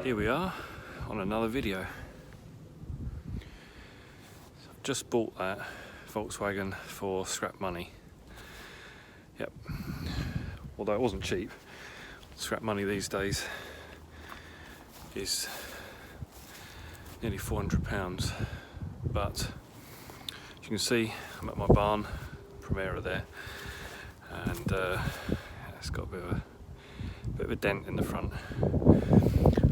Here we are on another video. I've just bought that Volkswagen for scrap money. Yep, although it wasn't cheap. Scrap money these days is nearly £400, but as you can see, I'm at my barn, Primera there, and it's got a bit of a dent in the front.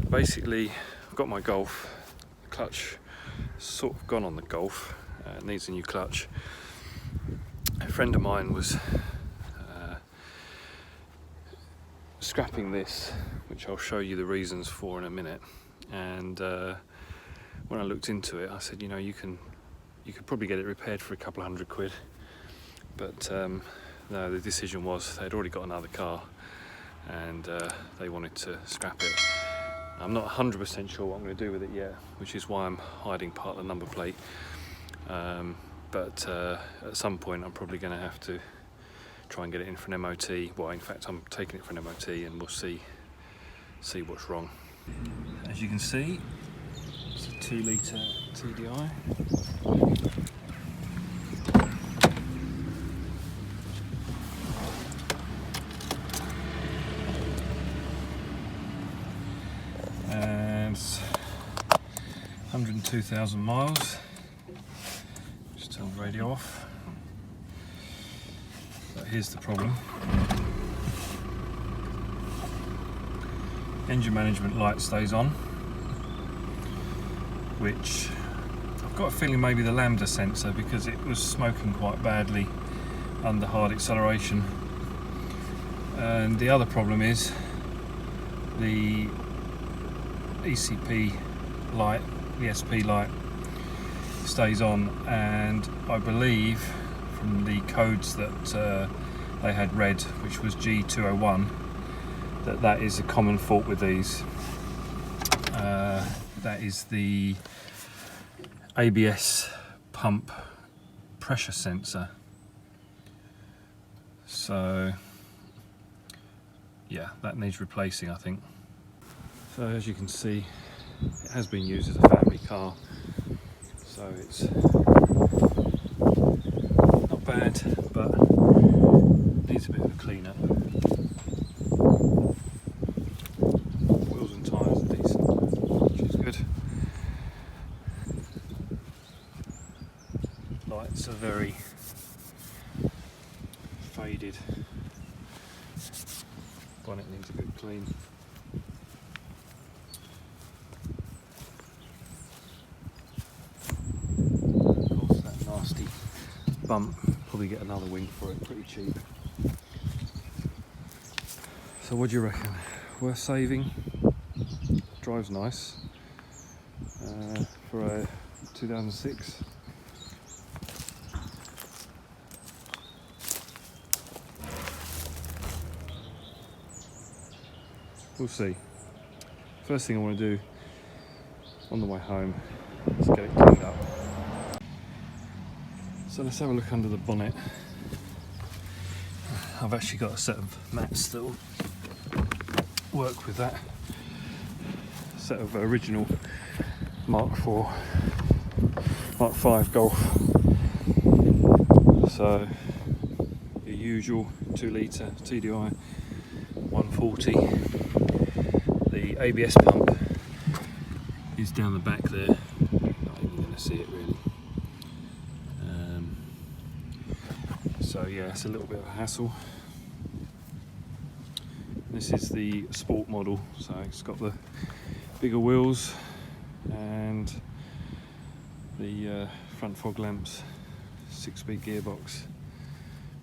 Basically, I've got my Golf, the clutch sort of gone on the Golf, it needs a new clutch. A friend of mine was scrapping this, which I'll show you the reasons for in a minute, and when I looked into it, I said, you know, you could probably get it repaired for a couple of £100, but no, the decision was they'd already got another car and they wanted to scrap it. I'm not 100% sure what I'm going to do with it yet, which is why I'm hiding part of the number plate, but at some point I'm probably going to have to try and get it in for an MOT. Well, in fact, I'm taking it for an MOT and we'll see what's wrong. As you can see, it's a 2-litre TDI. And 102,000 miles. Just turn the radio off. But here's the problem. Engine management light stays on, which I've got a feeling maybe the lambda sensor, because it was smoking quite badly under hard acceleration. And the other problem is the ECP light, the SP light, stays on, and I believe from the codes that they had read, which was G201, that is a common fault with these. That is the ABS pump pressure sensor. So yeah, that needs replacing, I think. So as you can see, it has been used as a family car, so it's not bad, but needs a bit of a clean up. Wheels and tyres are decent, which is good. Lights are very faded. Bonnet needs a good clean. Bump, probably get another wing for it, pretty cheap. So what do you reckon? Worth saving? Drives nice for a 2006. We'll see. First thing I want to do on the way home is get it cleaned up. So let's have a look under the bonnet. I've actually got a set of mats that will work with that. A set of original Mark 5 Golf. So your usual 2-litre TDI 140. The ABS pump is down the back there. Not even going to see it really. So yeah, it's a little bit of a hassle. This is the sport model, so it's got the bigger wheels and the front fog lamps, 6-speed gearbox,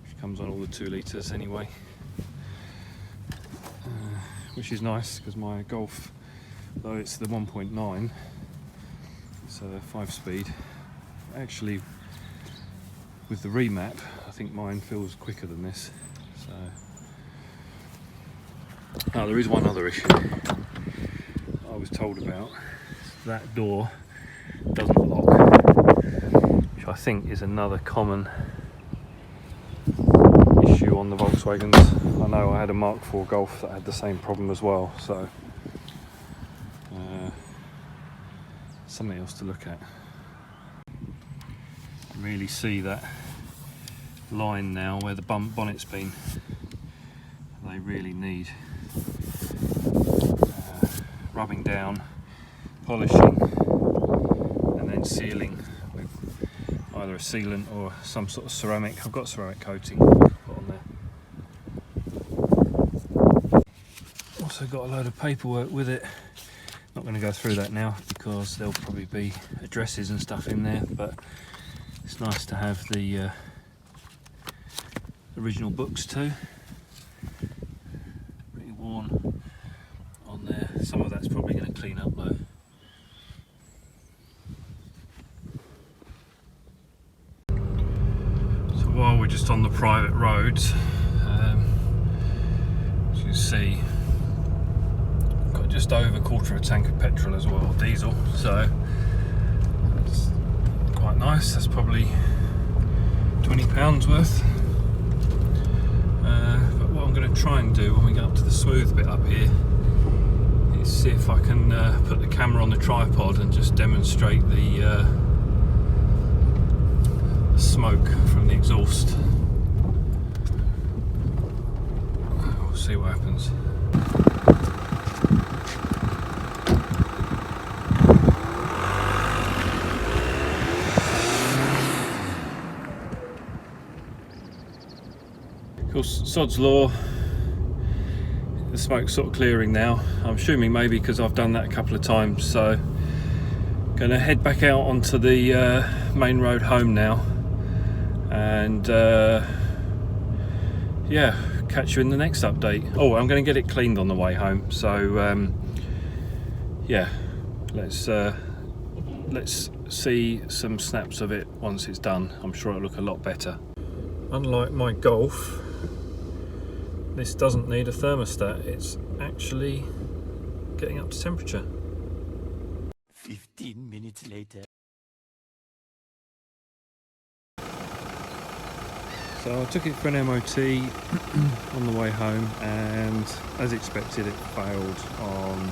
which comes on all the 2 litres anyway, which is nice because my Golf, though it's the 1.9, it's a 5-speed. Actually, with the remap, I think mine feels quicker than this. So, now there is one other issue I was told about. That door doesn't lock, which I think is another common issue on the Volkswagens. I know I had a Mark 4 Golf that had the same problem as well. So something else to look at. You can really see that line now where the bonnet's been. They really need rubbing down, polishing, and then sealing with either a sealant or some sort of ceramic. I've got ceramic coating put on there. Also got a load of paperwork with it. Not going to go through that now because there'll probably be addresses and stuff in there, but it's nice to have the original books too. Pretty worn on there. Some of that's probably going to clean up though. So while we're just on the private roads, as you see, got just over a quarter of a tank of petrol as well, diesel, so that's quite nice. That's probably £20 worth. But what I'm going to try and do when we get up to the smooth bit up here is see if I can put the camera on the tripod and just demonstrate the smoke from the exhaust. We'll see what happens. Of course, sod's law, the smoke's sort of clearing now. I'm assuming maybe because I've done that a couple of times, so going to head back out onto the main road home now, and yeah, catch you in the next update. Oh, I'm going to get it cleaned on the way home, so yeah, let's see some snaps of it once it's done. I'm sure it'll look a lot better. Unlike my Golf, this doesn't need a thermostat. It's actually getting up to temperature. 15 minutes later. So I took it for an MOT on the way home, and as expected it failed on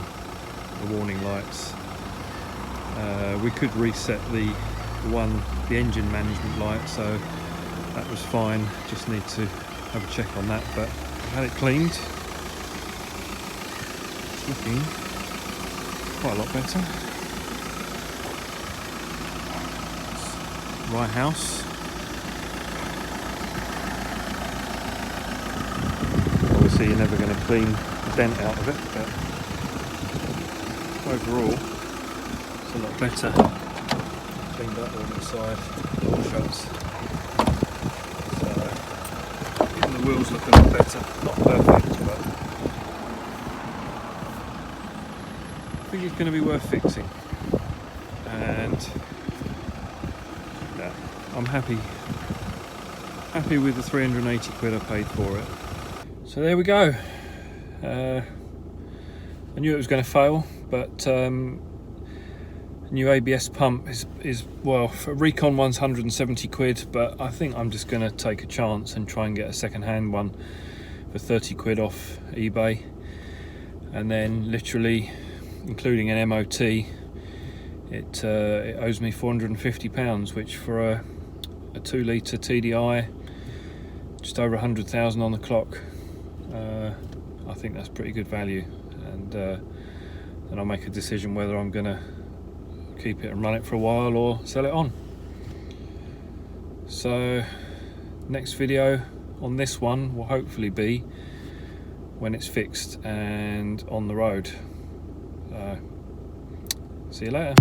the warning lights. We could reset the engine management light, so that was fine. Just need to have a check on that, but I had it cleaned. It's looking quite a lot better. Right house. Obviously you're never going to clean a dent out of it, but overall it's a lot better. Cleaned up on the side, door shuts. Even the wheels look a lot better. Not perfect, but I think it's going to be worth fixing. And yeah, I'm happy with the 380 quid I paid for it. So there we go. I knew it was going to fail, but new ABS pump is well, for recon one's 170 quid, but I think I'm just going to take a chance and try and get a second-hand one for 30 quid off eBay, and then literally including an MOT it owes me £450, which for a 2 litre TDI, just over 100,000 on the clock, I think that's pretty good value. And then I'll make a decision whether I'm going to keep it and run it for a while or sell it on. So next video on this one will hopefully be when it's fixed and on the road. See you later.